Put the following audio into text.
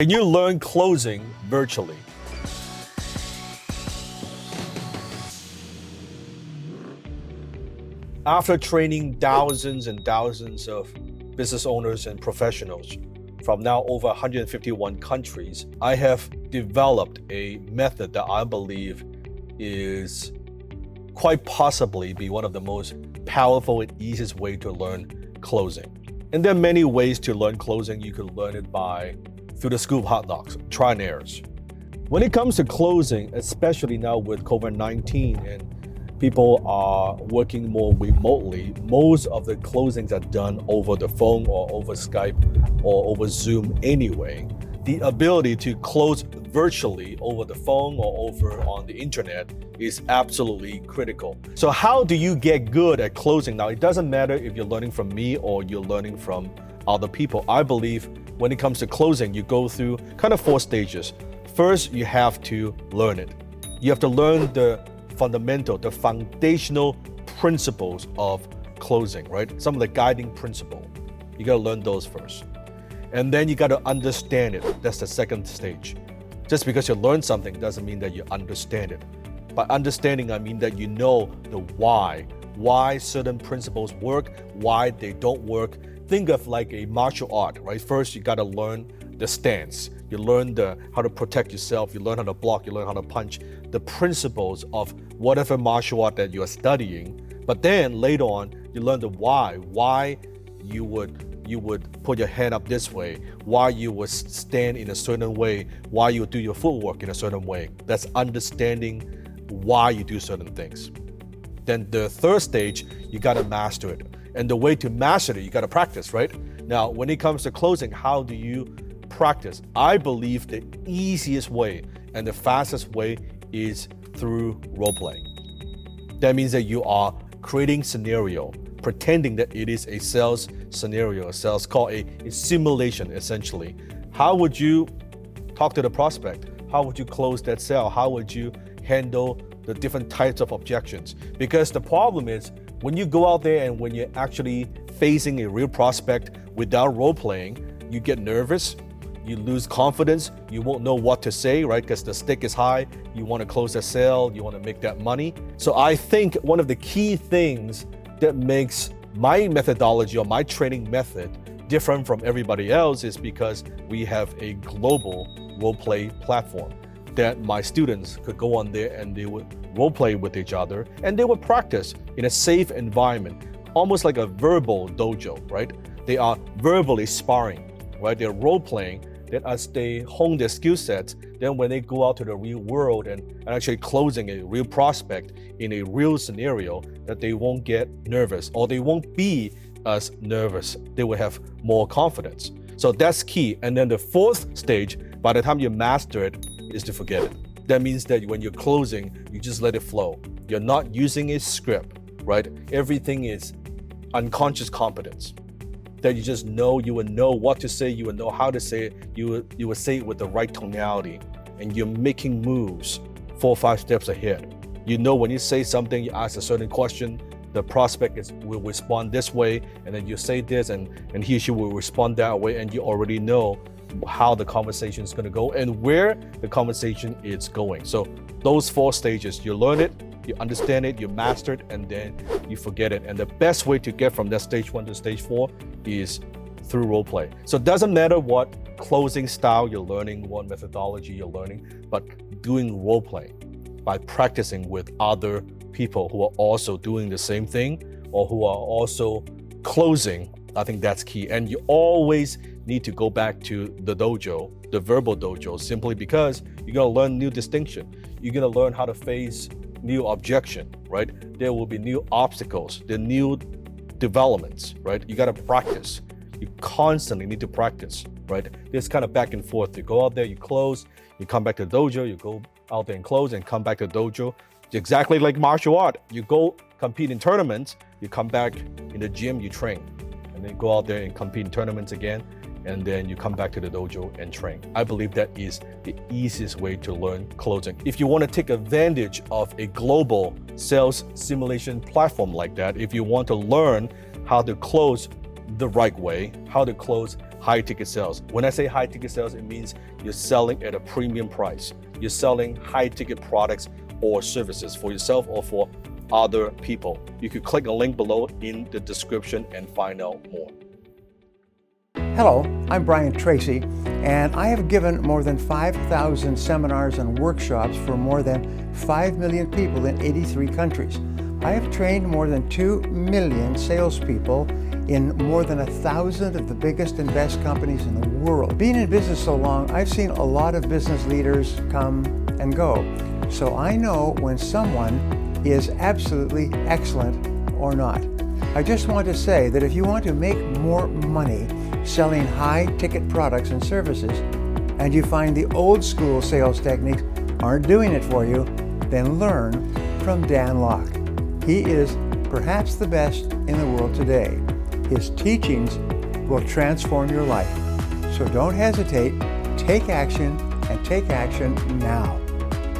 Can you learn closing virtually? After training thousands and thousands of business owners and professionals from now over 151 countries, I have developed a method that I believe is quite possibly be one of the most powerful and easiest way to learn closing. And there are many ways to learn closing. You can learn it through the school of hard knocks, try and errors. When it comes to closing, especially now with COVID-19 and people are working more remotely, most of the closings are done over the phone or over Skype or over Zoom anyway. The ability to close virtually over the phone or over on the internet is absolutely critical. So how do you get good at closing? Now, it doesn't matter if you're learning from me or you're learning from other people. I believe when it comes to closing, you go through kind of 4 stages. First, you have to learn it. You have to learn the foundational principles of closing, right? Some of the guiding principle. You got to learn those first. And then you got to understand it. That's the second stage. Just because you learn something doesn't mean that you understand it. By understanding, I mean that you know the why certain principles work, why they don't work. Think of like a martial art, right? First, you got to learn the stance. You learn how to protect yourself. You learn how to block. You learn how to punch. The principles of whatever martial art that you are studying. But then later on, you learn the why you would put your hand up this way, why you would stand in a certain way, why you would do your footwork in a certain way. That's understanding why you do certain things. Then the third stage, you got to master it. And the way to master it, you got to practice, right? Now, when it comes to closing, how do you practice? I believe the easiest way and the fastest way is through role playing. That means that you are creating scenario, pretending that it is a sales scenario, a sales call, a simulation essentially. How would you talk to the prospect? How would you close that sale? How would you handle the different types of objections? Because the problem is when you go out there and when you're actually facing a real prospect without role playing, you get nervous, you lose confidence, you won't know what to say, right? Because the stake is high, you want to close the sale, you want to make that money. So I think one of the key things that makes my methodology or my training method different from everybody else is because we have a global role play platform that my students could go on there and they would role play with each other and they would practice in a safe environment, almost like a verbal dojo, right? They are verbally sparring, right? They're role playing. That as they hone their skill sets, then when they go out to the real world and actually closing a real prospect in a real scenario, that they won't get nervous or they won't be as nervous. They will have more confidence. So that's key. And then the fourth stage, by the time you master it, is to forget it. That means that when you're closing, you just let it flow. You're not using a script, right? Everything is unconscious competence. That you just know, you would know what to say, you would know how to say it, you would say it with the right tonality, and you're making moves 4 or 5 steps ahead. You know when you say something, you ask a certain question, the prospect will respond this way, and then you say this, and he or she will respond that way, and you already know how the conversation is going to go and where the conversation is going. So those 4 stages, you learn it, you understand it, you master it, and then you forget it. And the best way to get from that stage 1 to stage 4 is through role play. So it doesn't matter what closing style you're learning, what methodology you're learning, but doing role play by practicing with other people who are also doing the same thing or who are also closing, I think that's key. And you always need to go back to the dojo, the verbal dojo, simply because you're gonna learn new distinction. You're gonna learn how to face new objection, right? There will be new obstacles, the new developments, right? You got to practice. You constantly need to practice, right? This kind of back and forth. You go out there, you close, you come back to the dojo, you go out there and close and come back to the dojo. It's exactly like martial art. You go compete in tournaments, you come back in the gym, you train, and then go out there and compete in tournaments again. And then you come back to the dojo and train. I believe that is the easiest way to learn closing. If you want to take advantage of a global sales simulation platform like that, if you want to learn how to close the right way, how to close high ticket sales. When I say high ticket sales, it means you're selling at a premium price. You're selling high ticket products or services for yourself or for other people. You could click a link below in the description and find out more. Hello, I'm Brian Tracy, and I have given more than 5,000 seminars and workshops for more than 5 million people in 83 countries. I have trained more than 2 million salespeople in more than 1,000 of the biggest and best companies in the world. Being in business so long, I've seen a lot of business leaders come and go. So I know when someone is absolutely excellent or not. I just want to say that if you want to make more money selling high-ticket products and services, and you find the old school sales techniques aren't doing it for you, then learn from Dan Lok. He is perhaps the best in the world today. His teachings will transform your life. So don't hesitate, take action, and take action now.